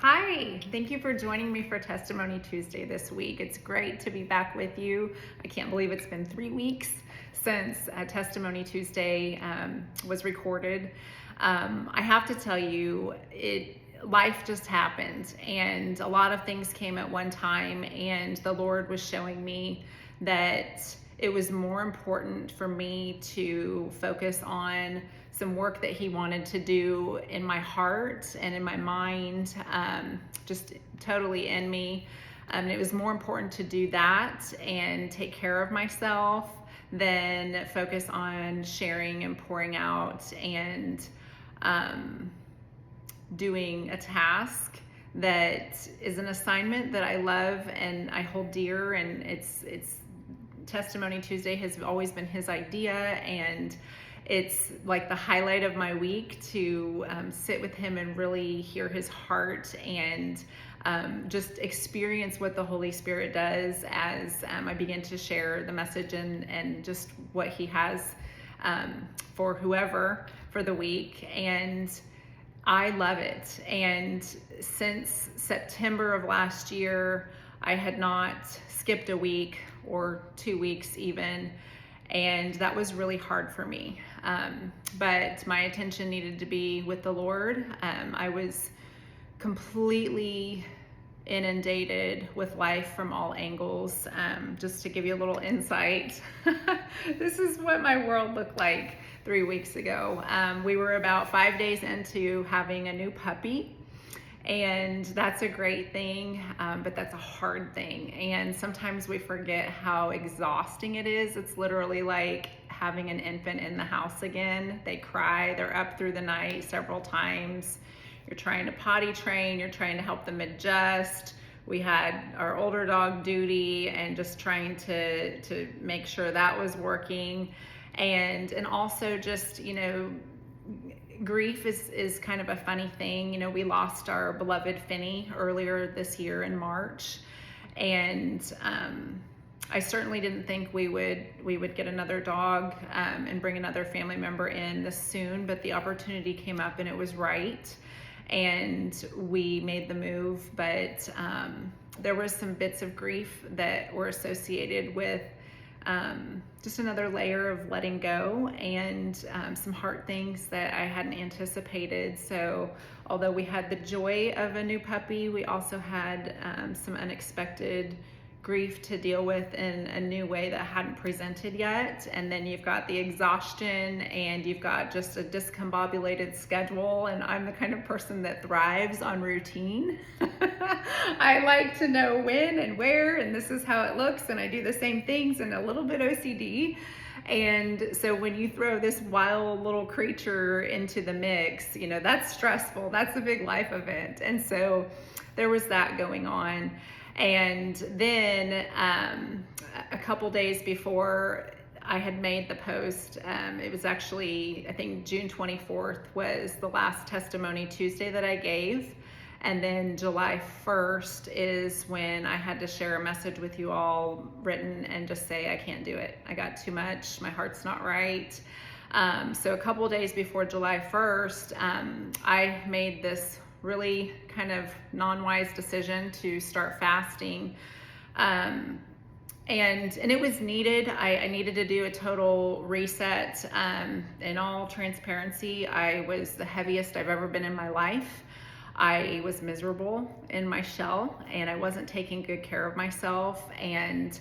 Hi, thank you for joining me for Testimony Tuesday this week. It's great to be back with you. I can't believe it's been 3 weeks since Testimony Tuesday was recorded. I have to tell you, life just happened, and a lot of things came at one time, and the Lord was showing me that it was more important for me to focus on some work that He wanted to do in my heart and in my mind, just totally in me. It was more important to do that and take care of myself than focus on sharing and pouring out and doing a task that is an assignment that I love and I hold dear, and it's Testimony Tuesday has always been His idea, and it's like the highlight of my week to sit with Him and really hear His heart and just experience what the Holy Spirit does as I begin to share the message and just what He has for whoever for the week. And I love it. And since September of last year, I had not skipped a week or 2 weeks even. And that was really hard for me. But my attention needed to be with the Lord. I was completely inundated with life from all angles. Just to give you a little insight, this is what my world looked like 3 weeks ago. We were about 5 days into having a new puppy. And that's a great thing, but that's a hard thing. And sometimes we forget how exhausting it is. It's literally like having an infant in the house again. They cry, they're up through the night several times. You're trying to potty train, you're trying to help them adjust. We had our older dog duty and just trying to make sure that was working. And also just, grief is kind of a funny thing. We lost our beloved Finney earlier this year in March, and I certainly didn't think we would get another dog and bring another family member in this soon, but the opportunity came up and it was right, and we made the move. But there was some bits of grief that were associated with just another layer of letting go and some hard things that I hadn't anticipated. So although we had the joy of a new puppy, we also had some unexpected grief to deal with in a new way that hadn't presented yet. And then you've got the exhaustion and you've got just a discombobulated schedule. And I'm the kind of person that thrives on routine. I like to know when and where, and this is how it looks, and I do the same things, and a little bit OCD. And so when you throw this wild little creature into the mix, that's stressful. That's a big life event. And so there was that going on. And then a couple days before I had made the post, it was actually, I think June 24th was the last Testimony Tuesday that I gave. And then July 1st is when I had to share a message with you all written and just say, I can't do it. I got too much. My heart's not right. So a couple of days before July 1st, I made this really kind of non-wise decision to start fasting. And it was needed. I needed to do a total reset. In all transparency, I was the heaviest I've ever been in my life. I was miserable in my shell, and I wasn't taking good care of myself. And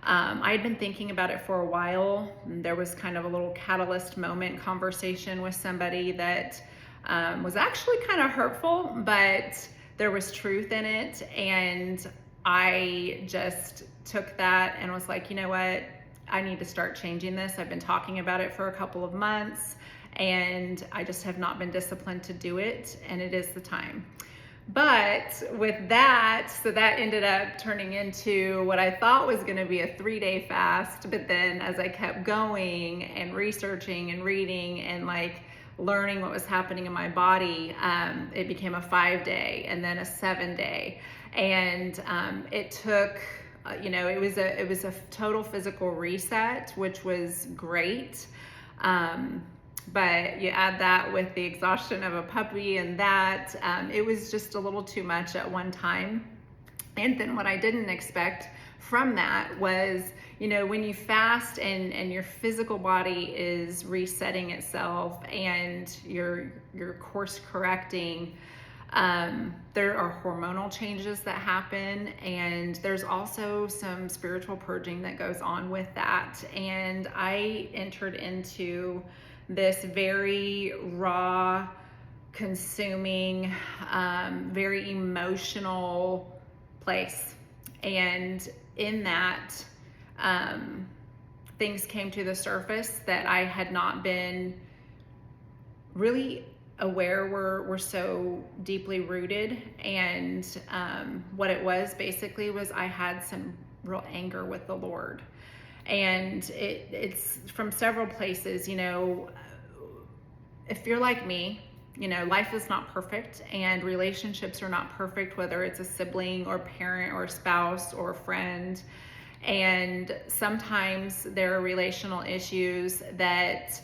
I had been thinking about it for a while. There was kind of a little catalyst moment conversation with somebody that was actually kind of hurtful, but there was truth in it. And I just took that and was like, you know what? I need to start changing this. I've been talking about it for a couple of months, and I just have not been disciplined to do it, and it is the time. But with that, so that ended up turning into what I thought was going to be a 3-day fast. But then as I kept going and researching and reading and learning what was happening in my body, it became a 5-day and then a 7-day. And it took, it was a total physical reset, which was great. But you add that with the exhaustion of a puppy and that, it was just a little too much at one time. And then what I didn't expect from that was, when you fast and your physical body is resetting itself and you're course correcting, there are hormonal changes that happen, and there's also some spiritual purging that goes on with that. And I entered into this very raw, consuming, very emotional place. And in that, things came to the surface that I had not been really aware were so deeply rooted. And what it was basically was I had some real anger with the Lord. And it's from several places. If you're like me, life is not perfect and relationships are not perfect, whether it's a sibling or parent or spouse or friend. And sometimes there are relational issues that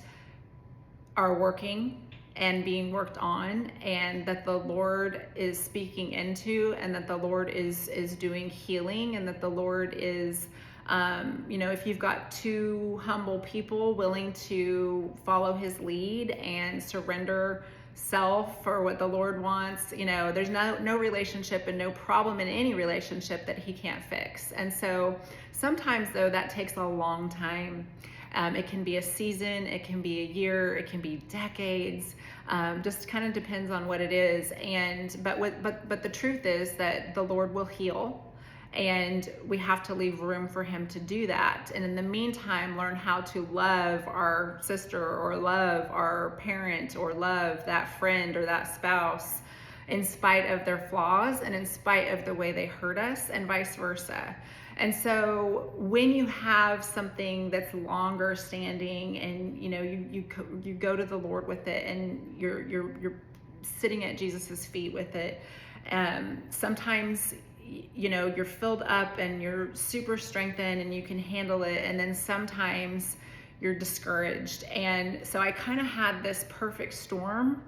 are working and being worked on, and that the Lord is speaking into, and that the Lord is doing healing, and that the Lord is, if you've got two humble people willing to follow his lead and surrender self for what the Lord wants, there's no relationship and no problem in any relationship that he can't fix. And so sometimes, though, that takes a long time. It can be a season, it can be a year, it can be decades. Just kind of depends on what it is. But the truth is that the Lord will heal, and we have to leave room for him to do that. And in the meantime, learn how to love our sister, or love our parent, or love that friend or that spouse in spite of their flaws and in spite of the way they hurt us, and vice versa. And so when you have something that's longer standing, and you go to the Lord with it, and you're sitting at Jesus's feet with it, sometimes you're filled up and you're super strengthened and you can handle it, and then sometimes you're discouraged. And so I kind of had this perfect storm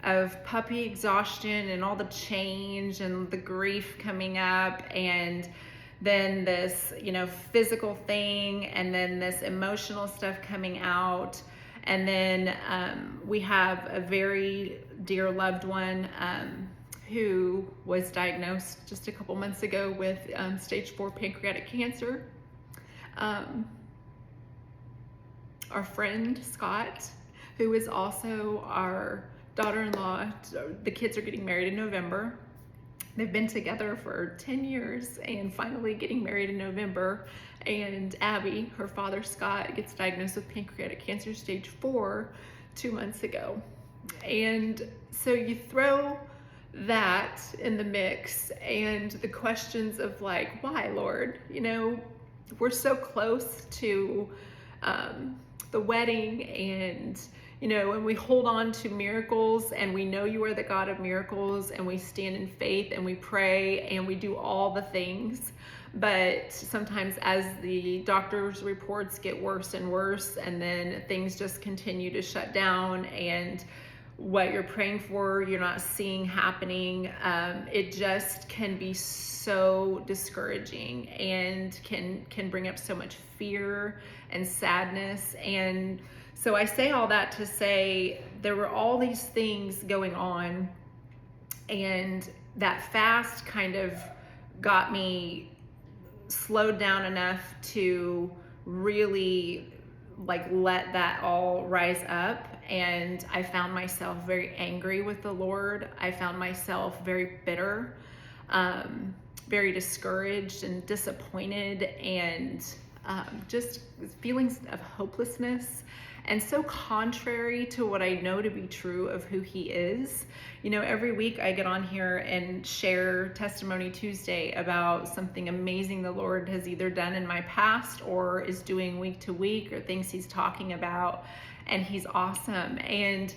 of puppy exhaustion and all the change and the grief coming up, and then this physical thing, and then this emotional stuff coming out. And then we have a very dear loved one who was diagnosed just a couple months ago with stage 4 pancreatic cancer. Our friend Scott, who is also our daughter-in-law, the kids are getting married in November. They've been together for 10 years and finally getting married in November. And Abby, her father Scott, gets diagnosed with pancreatic cancer stage 4 2 months ago. And so you throw that in the mix, and the questions of like, why, Lord? We're so close to the wedding, and and we hold on to miracles, and we know you are the God of miracles, and we stand in faith, and we pray, and we do all the things. But sometimes as the doctor's reports get worse and worse, and then things just continue to shut down, and what you're praying for, you're not seeing happening, it just can be so discouraging, and can bring up so much fear and sadness. And so I say all that to say there were all these things going on, and that fast kind of got me slowed down enough to really let that all rise up. And I found myself very angry with the Lord. I found myself very bitter, very discouraged and disappointed, and just feelings of hopelessness, and so contrary to what I know to be true of who he is. Every week I get on here and share Testimony Tuesday about something amazing the Lord has either done in my past or is doing week to week, or things he's talking about. And he's awesome, and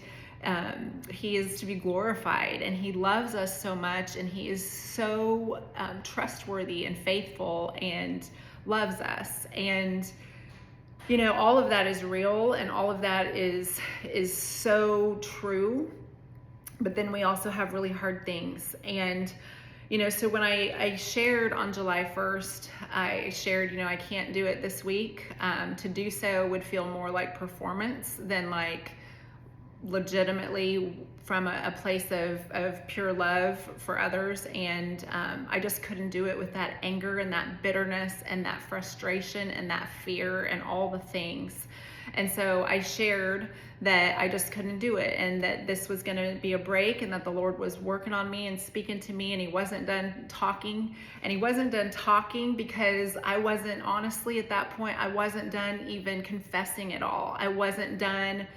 he is to be glorified, and he loves us so much, and he is so trustworthy and faithful and loves us. And all of that is real, and all of that is so true. But then we also have really hard things. And so when I shared on July 1st, I shared, I can't do it this week. To do so would feel more like performance than like legitimately from a place of pure love for others. And I just couldn't do it with that anger and that bitterness and that frustration and that fear and all the things. And so I shared that I just couldn't do it, and that this was going to be a break, and that the Lord was working on me and speaking to me, and he wasn't done talking. And he wasn't done talking because I wasn't, honestly, at that point, I wasn't done even confessing it all. I wasn't done,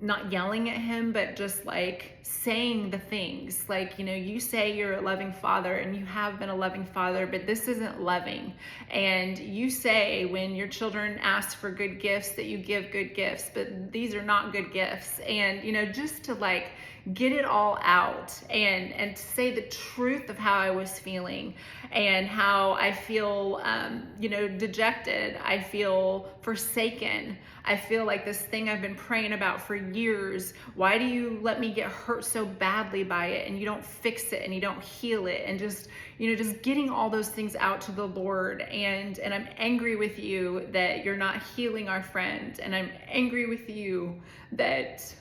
not yelling at him, but just like saying the things like, you say you're a loving father, and you have been a loving father, but this isn't loving. And you say when your children ask for good gifts that you give good gifts, but these are not good gifts. And, just to like get it all out and to say the truth of how I was feeling and how I feel, dejected. I feel forsaken. I feel like this thing I've been praying about for years. Why do you let me get hurt so badly by it, and you don't fix it and you don't heal it? And just, just getting all those things out to the Lord. And I'm angry with you that you're not healing our friend. And I'm angry with you that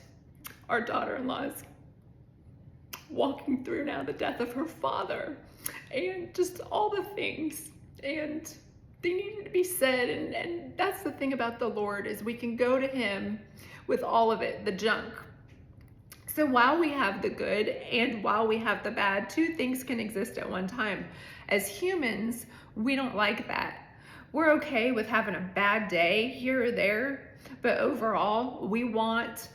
our daughter-in-law is walking through now the death of her father, and just all the things. And they needed to be said. And that's the thing about the Lord, is we can go to him with all of it, the junk. So while we have the good and while we have the bad, two things can exist at one time. As humans, we don't like that. We're okay with having a bad day here or there, but overall, we want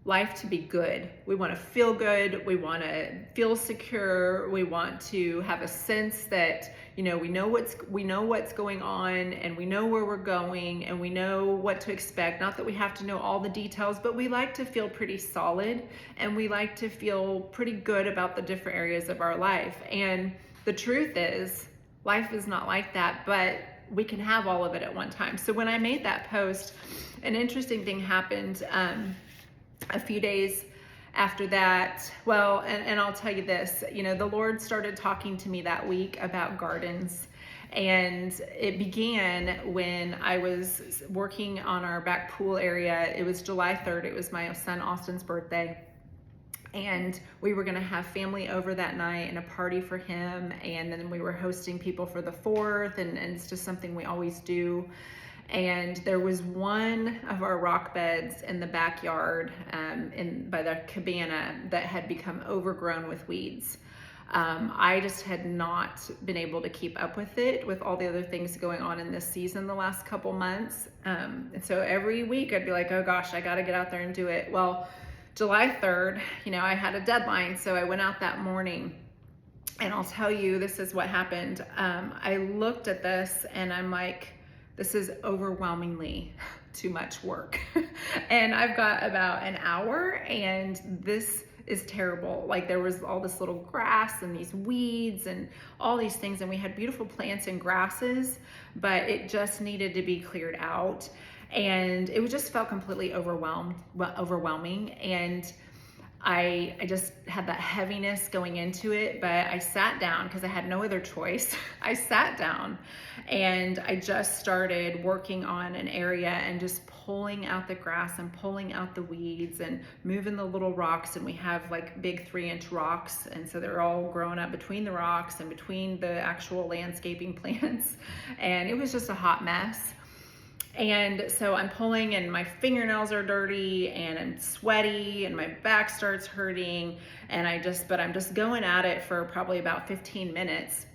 life to be good. We want to feel good. We want to feel secure. We want to have a sense that, we know what's going on, and we know where we're going, and we know what to expect. Not that we have to know all the details, but we like to feel pretty solid, and we like to feel pretty good about the different areas of our life. And the truth is, life is not like that, but we can have all of it at one time. So when I made that post, an interesting thing happened. A few days after that, well, and I'll tell you this, the Lord started talking to me that week about gardens. And it began when I was working on our back pool area. It was July 3rd. It was my son Austin's birthday. And we were going to have family over that night and a party for him. And then we were hosting people for the 4th. And it's just something we always do. And there was one of our rock beds in the backyard by the cabana that had become overgrown with weeds. I just had not been able to keep up with it with all the other things going on in this season the last couple months. And so every week I'd be like, oh gosh, I got to get out there and do it. Well, July 3rd, I had a deadline. So I went out that morning, and I'll tell you, this is what happened. I looked at this and I'm like, this is overwhelmingly too much work. And I've got about an hour, and this is terrible. Like, there was all this little grass and these weeds and all these things, and we had beautiful plants and grasses, but it just needed to be cleared out. And it just felt completely overwhelming. And I just had that heaviness going into it, but I sat down because I had no other choice. I sat down and I just started working on an area and just pulling out the grass and pulling out the weeds and moving the little rocks. And we have like big 3-inch rocks. And so they're all growing up between the rocks and between the actual landscaping plants. And it was just a hot mess. And so I'm pulling, and my fingernails are dirty, and I'm sweaty, and my back starts hurting, and I'm just going at it for probably about 15 minutes.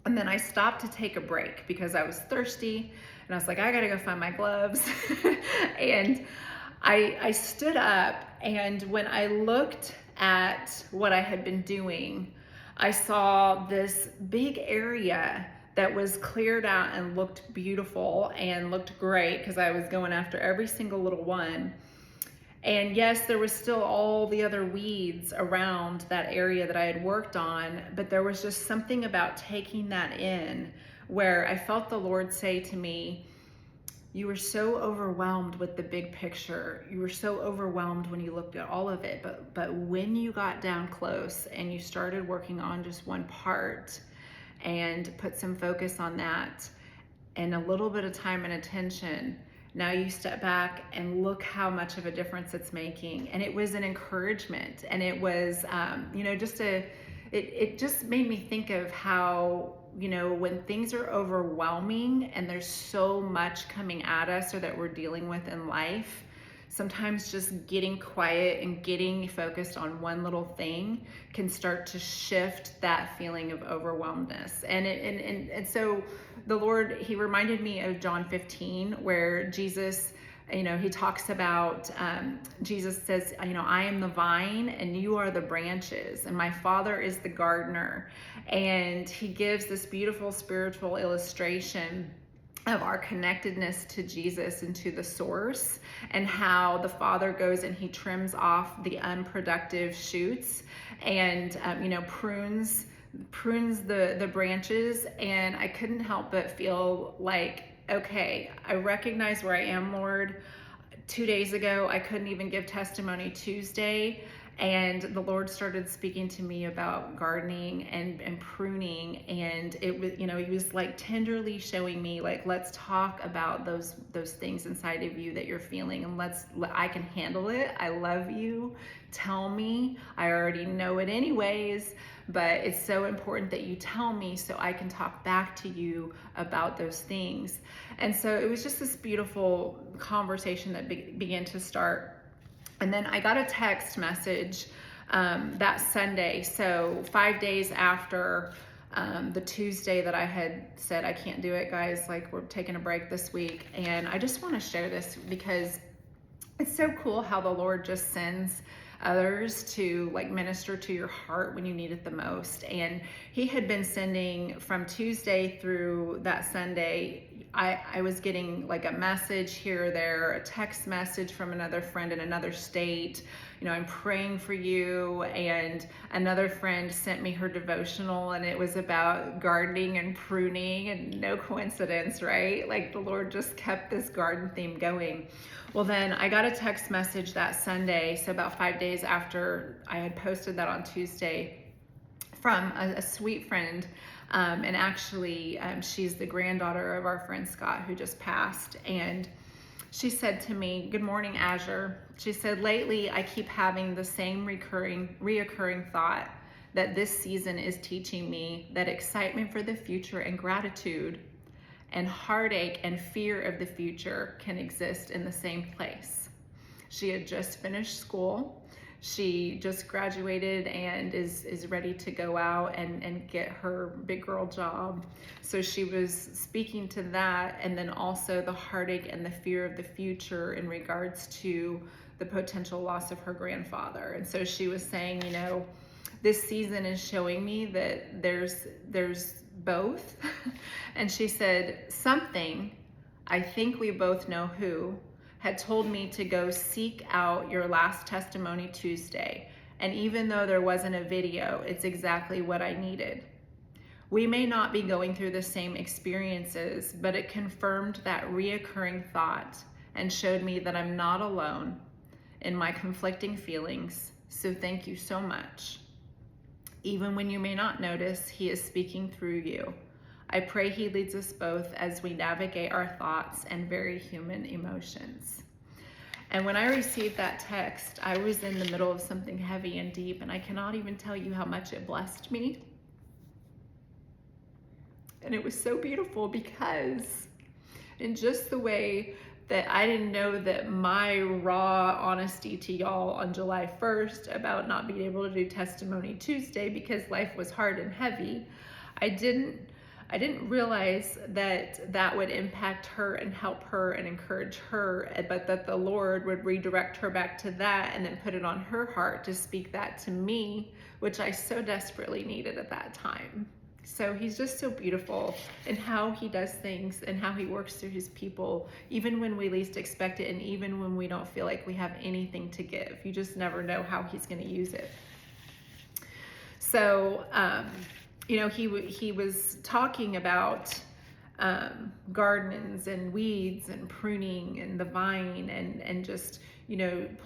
And then I stopped to take a break because I was thirsty, and I was like, I gotta go find my gloves. And I stood up, and when I looked at what I had been doing, I saw this big area that was cleared out and looked beautiful and looked great because I was going after every single little one. And yes, there was still all the other weeds around that area that I had worked on, but there was just something about taking that in where I felt the Lord say to me, you were so overwhelmed with the big picture. You were so overwhelmed when you looked at all of it. But when you got down close and you started working on just one part and put some focus on that and a little bit of time and attention, now you step back and look how much of a difference it's making. And it was an encouragement. And it was, it just made me think of how, when things are overwhelming and there's so much coming at us or that we're dealing with in life, sometimes just getting quiet and getting focused on one little thing can start to shift that feeling of overwhelmedness. And so the Lord, he reminded me of John 15, where Jesus, he talks about, Jesus says, I am the vine and you are the branches, and my Father is the gardener. And he gives this beautiful spiritual illustration of our connectedness to Jesus and to the source, and how the Father goes and he trims off the unproductive shoots and, prunes the branches. And I couldn't help but feel like, okay, I recognize where I am, Lord. 2 days ago, I couldn't even give Testimony Tuesday. And the Lord started speaking to me about gardening and pruning. And it was, he was like tenderly showing me, like, let's talk about those things inside of you that you're feeling. And I can handle it. I love you. Tell me. I already know it anyways. But it's so important that you tell me so I can talk back to you about those things. And so it was just this beautiful conversation that began to start. And then I got a text message that Sunday, so 5 days after the Tuesday that I had said, I can't do it, guys, like, we're taking a break this week. And I just want to share this because it's so cool how the Lord just sends others to like minister to your heart when you need it the most. And he had been sending from Tuesday through that Sunday. I was getting like a message here or there, a text message from another friend in another state, I'm praying for you. And another friend sent me her devotional, and it was about gardening and pruning, and no coincidence, right? Like, the Lord just kept this garden theme going. Well, then I got a text message that Sunday, so about 5 days after I had posted that on Tuesday, from a sweet friend. And actually, she's the granddaughter of our friend Scott, who just passed. And she said to me, "Good morning, Azure." She said, "Lately, I keep having the same reoccurring thought that this season is teaching me that excitement for the future and gratitude and heartache and fear of the future can exist in the same place." She had just finished school. She just graduated and is ready to go out and get her big girl job. So she was speaking to that, and then also the heartache and the fear of the future in regards to the potential loss of her grandfather. And so she was saying, this season is showing me that there's both. And she said, something, I think we both know who, had told me to go seek out your last Testimony Tuesday. And even though there wasn't a video, it's exactly what I needed. We may not be going through the same experiences, but it confirmed that reoccurring thought and showed me that I'm not alone in my conflicting feelings. So thank you so much. Even when you may not notice, he is speaking through you. I pray he leads us both as we navigate our thoughts and very human emotions. And when I received that text, I was in the middle of something heavy and deep, and I cannot even tell you how much it blessed me. And it was so beautiful because in just the way that I didn't know that my raw honesty to y'all on July 1st about not being able to do Testimony Tuesday because life was hard and heavy, I didn't realize that that would impact her and help her and encourage her, but that the Lord would redirect her back to that and then put it on her heart to speak that to me, which I so desperately needed at that time. So he's just so beautiful in how he does things and how he works through his people, even when we least expect it and even when we don't feel like we have anything to give. You just never know how he's going to use it. So, he was talking about gardens and weeds and pruning and the vine and just,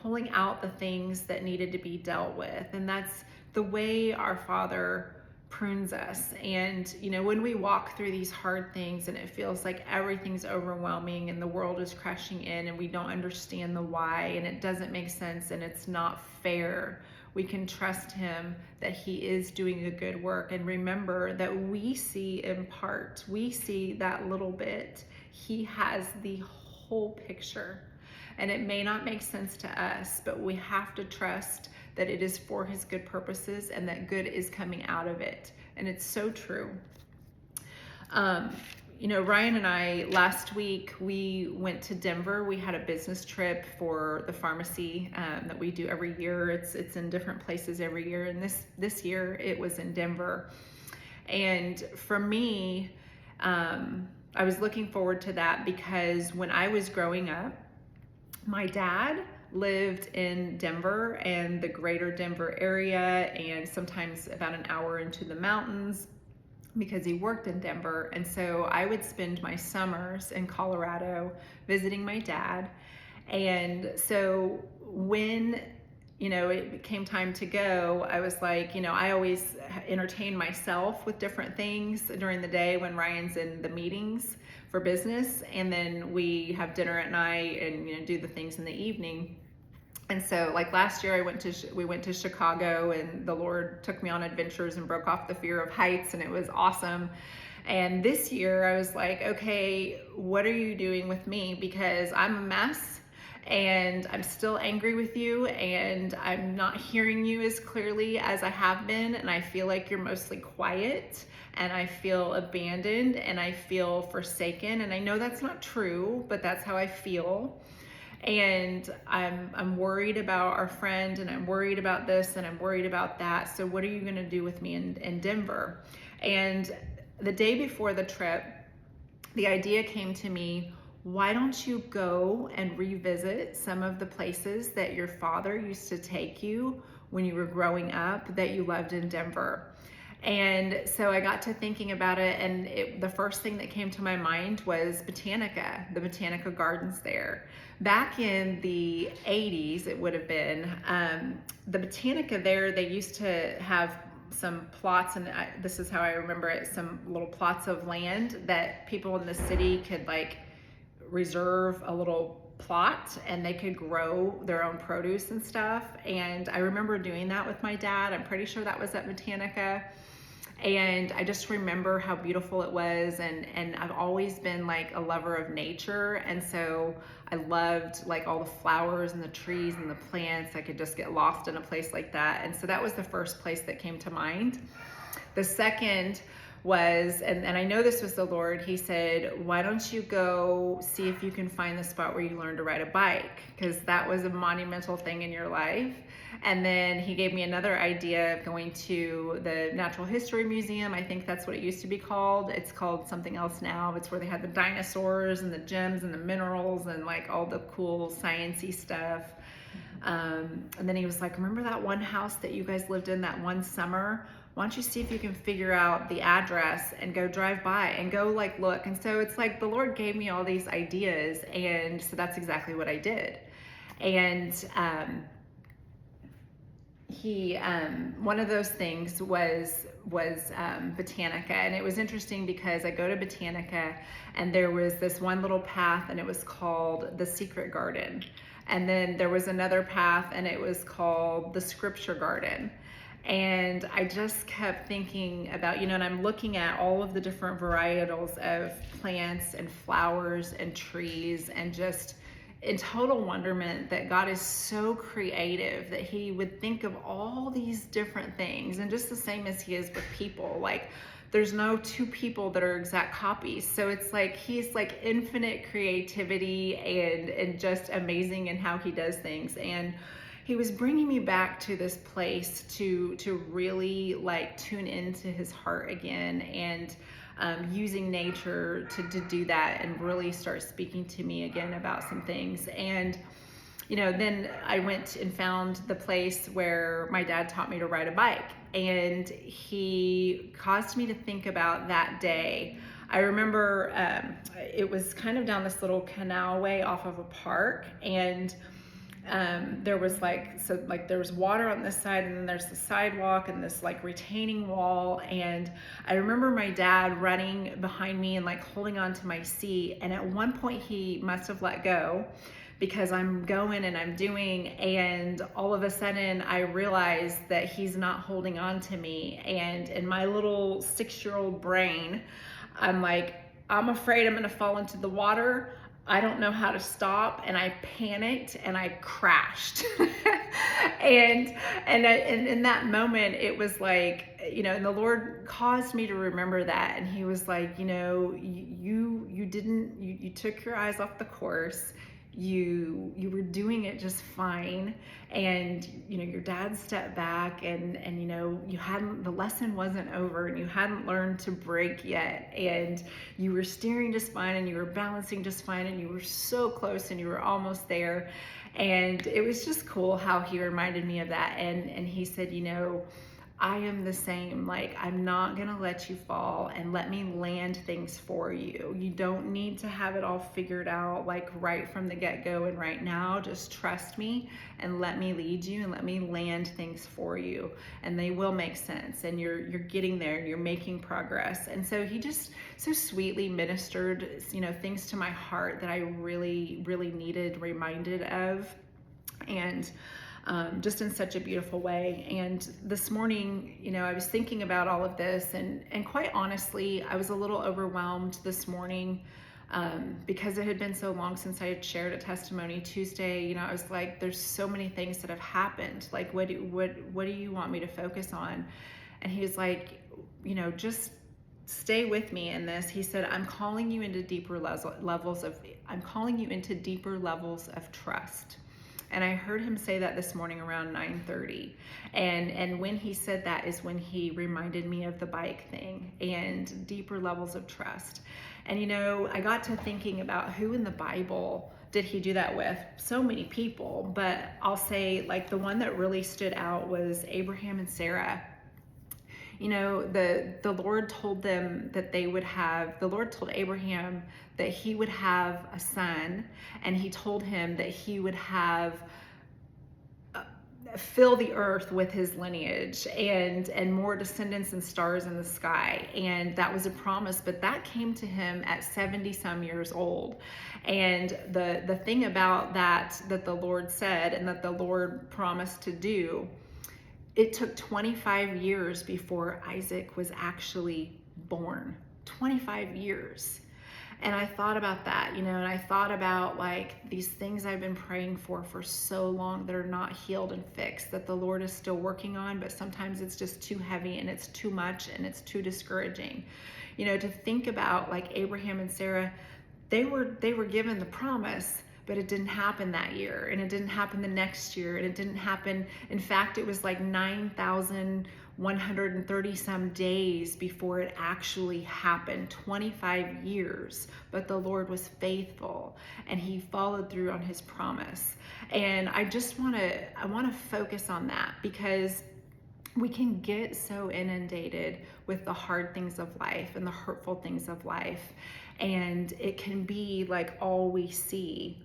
pulling out the things that needed to be dealt with. And that's the way our Father prunes us. And, when we walk through these hard things and it feels like everything's overwhelming and the world is crashing in and we don't understand the why and it doesn't make sense and it's not fair, we can trust him that he is doing a good work. And remember that we see in part, we see that little bit. He has the whole picture. And it may not make sense to us, but we have to trust that it is for his good purposes and that good is coming out of it. And it's so true. Ryan and I, last week, we went to Denver. We had a business trip for the pharmacy that we do every year. It's in different places every year. And this year it was in Denver. And for me, I was looking forward to that because when I was growing up, my dad lived in Denver and the greater Denver area, and sometimes about an hour into the mountains because he worked in Denver. And so I would spend my summers in Colorado visiting my dad. And so when it came time to go, I was like, I always entertain myself with different things during the day when Ryan's in the meetings for business, and then we have dinner at night and do the things in the evening. And so like last year we went to Chicago, and the Lord took me on adventures and broke off the fear of heights, and it was awesome. And this year I was like, okay, what are you doing with me? Because I'm a mess and I'm still angry with you and I'm not hearing you as clearly as I have been, and I feel like you're mostly quiet and I feel abandoned and I feel forsaken. And I know that's not true, but that's how I feel. And I'm worried about our friend, and I'm worried about this, and I'm worried about that. So what are you going to do with me in Denver? And the day before the trip, the idea came to me, why don't you go and revisit some of the places that your father used to take you when you were growing up that you loved in Denver? And so I got to thinking about it, and the first thing that came to my mind was Botanica, the Botanica Gardens there. Back in the 80s, it would have been, the Botanica there, they used to have some plots, and this is how I remember it, some little plots of land that people in the city could reserve a little plot and they could grow their own produce and stuff. And I remember doing that with my dad. I'm pretty sure that was at Botanica. And I just remember how beautiful it was, and I've always been a lover of nature, and so I loved all the flowers and the trees and the plants. I could just get lost in a place like that. And so that was the first place that came to mind. The second was, and I know this was the Lord, he said, why don't you go see if you can find the spot where you learn to ride a bike, because that was a monumental thing in your life. And then he gave me another idea of going to the Natural History Museum. I think that's what it used to be called. It's called something else now. It's where they had the dinosaurs and the gems and the minerals and all the cool sciencey stuff. And then he was like, remember that one house that you guys lived in that one summer? Why don't you see if you can figure out the address and go drive by and go look. And so it's the Lord gave me all these ideas, and so that's exactly what I did. And he one of those things was Botanica. And it was interesting because I go to Botanica and there was this one little path and it was called the Secret Garden, and then there was another path and it was called the Scripture Garden. And I just kept thinking about, and I'm looking at all of the different varietals of plants and flowers and trees, and just in total wonderment that God is so creative that he would think of all these different things. And just the same as he is with people, there's no two people that are exact copies. So it's he's infinite creativity and just amazing in how he does things. And he was bringing me back to this place to really tune into his heart again, and using nature to do that and really start speaking to me again about some things. And then I went and found the place where my dad taught me to ride a bike, and he caused me to think about that day. I remember it was kind of down this little canal way off of a park, and there was there was water on this side, and then there's the sidewalk and this like retaining wall. And I remember my dad running behind me and like holding on to my seat, and at one point he must have let go because I'm going and I'm doing, and all of a sudden I realized that he's not holding on to me. And in my little 6-year-old brain, I'm like, I'm afraid I'm gonna fall into the water. I don't know how to stop, and I panicked and I crashed. and in that moment, it was like, and the Lord caused me to remember that, and He was like, you took your eyes off the course. You were doing it just fine, and your dad stepped back, and the lesson wasn't over, and you hadn't learned to brake yet, and you were steering just fine, and you were balancing just fine, and you were so close, and you were almost there. And it was just cool how he reminded me of that, and he said, I am the same. Like, I'm not gonna let you fall, and let me land things for you. You don't need to have it all figured out like right from the get-go and right now. Just trust me and let me lead you, and let me land things for you, and they will make sense, and you're getting there, and you're making progress. And so he just so sweetly ministered things to my heart that I really, really needed reminded of, and just in such a beautiful way. And this morning, I was thinking about all of this, and quite honestly, I was a little overwhelmed this morning because it had been so long since I had shared a Testimony Tuesday. I was like, there's so many things that have happened. Like, what do you want me to focus on? And he was like, just stay with me in this. He said, I'm calling you into deeper levels of trust. And I heard him say that this morning around 9:30. And when he said that is when he reminded me of the bike thing and deeper levels of trust. And I got to thinking about who in the Bible did he do that with? So many people, but I'll say like the one that really stood out was Abraham and Sarah. The Lord told them that the Lord told Abraham that he would have a son, and he told him that he would fill the earth with his lineage and more descendants and stars in the sky. And that was a promise, but that came to him at 70 some years old. And the thing about that the Lord said and that the Lord promised to do, it took 25 years before Isaac was actually born. 25 years. And I thought about that, and I thought about like these things I've been praying for so long that are not healed and fixed, that the Lord is still working on, but sometimes it's just too heavy and it's too much and it's too discouraging. To think about like Abraham and Sarah, they were given the promise, but it didn't happen that year, and it didn't happen the next year, and it didn't happen. In fact, it was like 9,130 some days before it actually happened. 25 years, but the Lord was faithful, and he followed through on his promise. And I want to focus on that, because we can get so inundated with the hard things of life and the hurtful things of life, and it can be like all we see.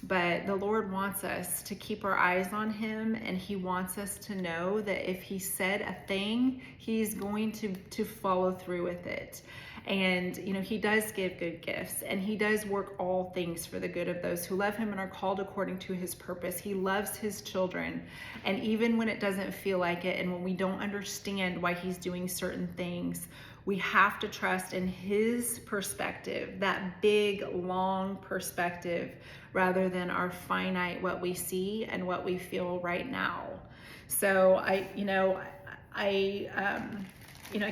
But the Lord wants us to keep our eyes on him, and he wants us to know that if he said a thing, he's going to follow through with it. And he does give good gifts, and he does work all things for the good of those who love him and are called according to his purpose. He loves his children, and even when it doesn't feel like it, and when we don't understand why he's doing certain things, we have to trust in his perspective, that big, long perspective, rather than our finite, what we see and what we feel right now. So I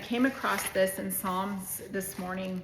came across this in Psalms this morning.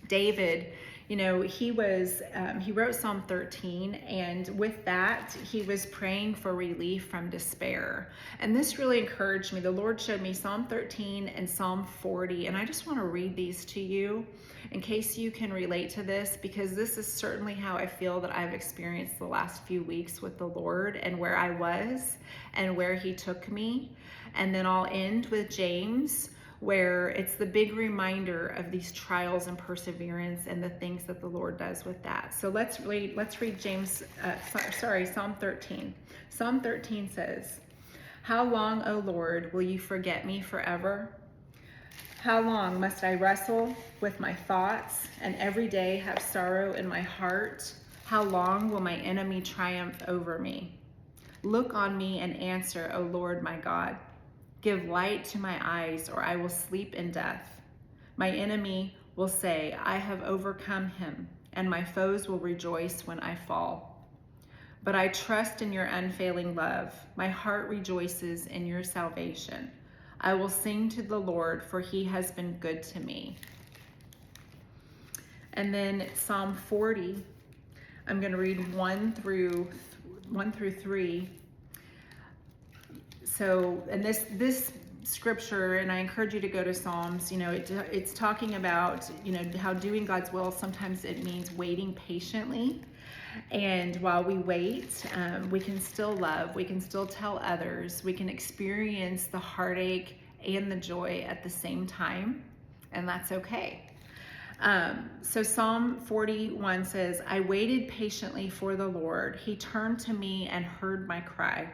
David, he wrote Psalm 13, and with that, he was praying for relief from despair. And this really encouraged me. The Lord showed me Psalm 13 and Psalm 40, and I just want to read these to you in case you can relate to this, because this is certainly how I feel that I've experienced the last few weeks with the Lord, and where I was and where he took me. And then I'll end with James where it's the big reminder of these trials and perseverance and the things that the Lord does with that. So let's read Psalm 13. Psalm 13 says, "How long, O Lord, will you forget me forever? How long must I wrestle with my thoughts and every day have sorrow in my heart? How long will my enemy triumph over me? Look on me and answer, O Lord my God. Give light to my eyes, or I will sleep in death. My enemy will say, I have overcome him, and my foes will rejoice when I fall. But I trust in your unfailing love. My heart rejoices in your salvation. I will sing to the Lord, for he has been good to me." And then Psalm 40, I'm going to read 1 through 3. So, and this scripture, and I encourage you to go to Psalms, it's talking about, how doing God's will, sometimes it means waiting patiently. And while we wait, we can still love, we can still tell others, we can experience the heartache and the joy at the same time, and that's okay. So Psalm 41 says, "I waited patiently for the Lord. He turned to me and heard my cry.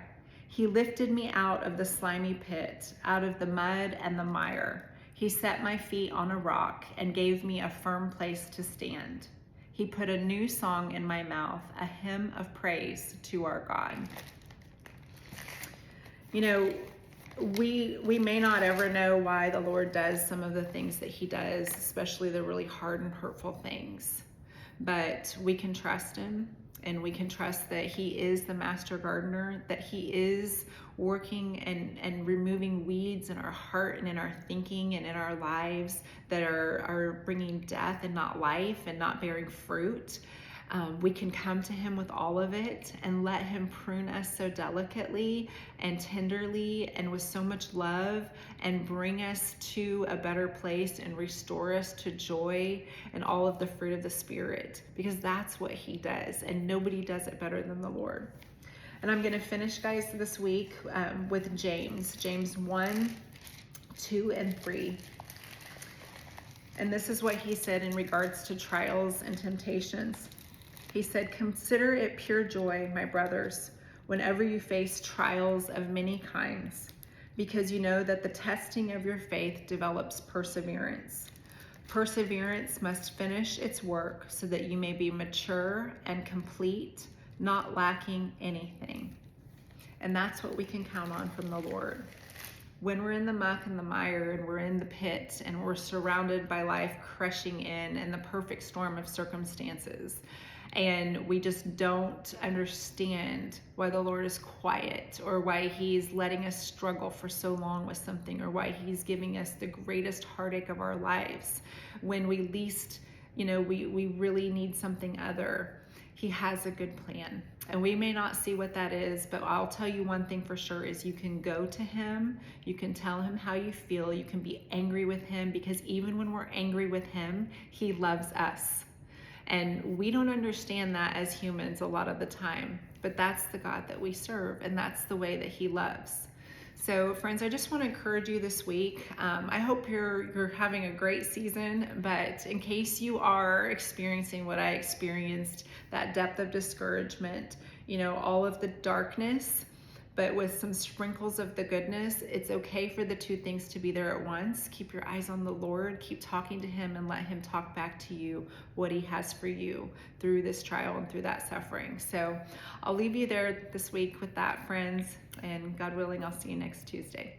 He lifted me out of the slimy pit, out of the mud and the mire. He set my feet on a rock and gave me a firm place to stand. He put a new song in my mouth, a hymn of praise to our God." We may not ever know why the Lord does some of the things that he does, especially the really hard and hurtful things. But we can trust him, and we can trust that he is the master gardener, that he is working and removing weeds in our heart and in our thinking and in our lives that are bringing death and not life and not bearing fruit. We can come to him with all of it and let him prune us so delicately and tenderly and with so much love and bring us to a better place and restore us to joy and all of the fruit of the Spirit, because that's what he does, and nobody does it better than the Lord. And I'm going to finish, guys, this week with James 1, 2, and 3. And this is what he said in regards to trials and temptations. He said, "Consider it pure joy, my brothers, whenever you face trials of many kinds, because you know that the testing of your faith develops perseverance. Perseverance must finish its work so that you may be mature and complete, not lacking anything." And that's what we can count on from the Lord. When we're in the muck and the mire and we're in the pit and we're surrounded by life crushing in and the perfect storm of circumstances, and we just don't understand why the Lord is quiet, or why he's letting us struggle for so long with something, or why he's giving us the greatest heartache of our lives, when we least, we really need something other, he has a good plan. And we may not see what that is, but I'll tell you one thing for sure is you can go to him, you can tell him how you feel, you can be angry with him, because even when we're angry with him, he loves us. And we don't understand that as humans a lot of the time, but that's the God that we serve, and that's the way that he loves. So friends, I just want to encourage you this week. I hope you're having a great season, but in case you are experiencing what I experienced, that depth of discouragement, all of the darkness, but with some sprinkles of the goodness, it's okay for the two things to be there at once. Keep your eyes on the Lord, keep talking to him, and let him talk back to you what he has for you through this trial and through that suffering. So I'll leave you there this week with that, friends, and God willing, I'll see you next Tuesday.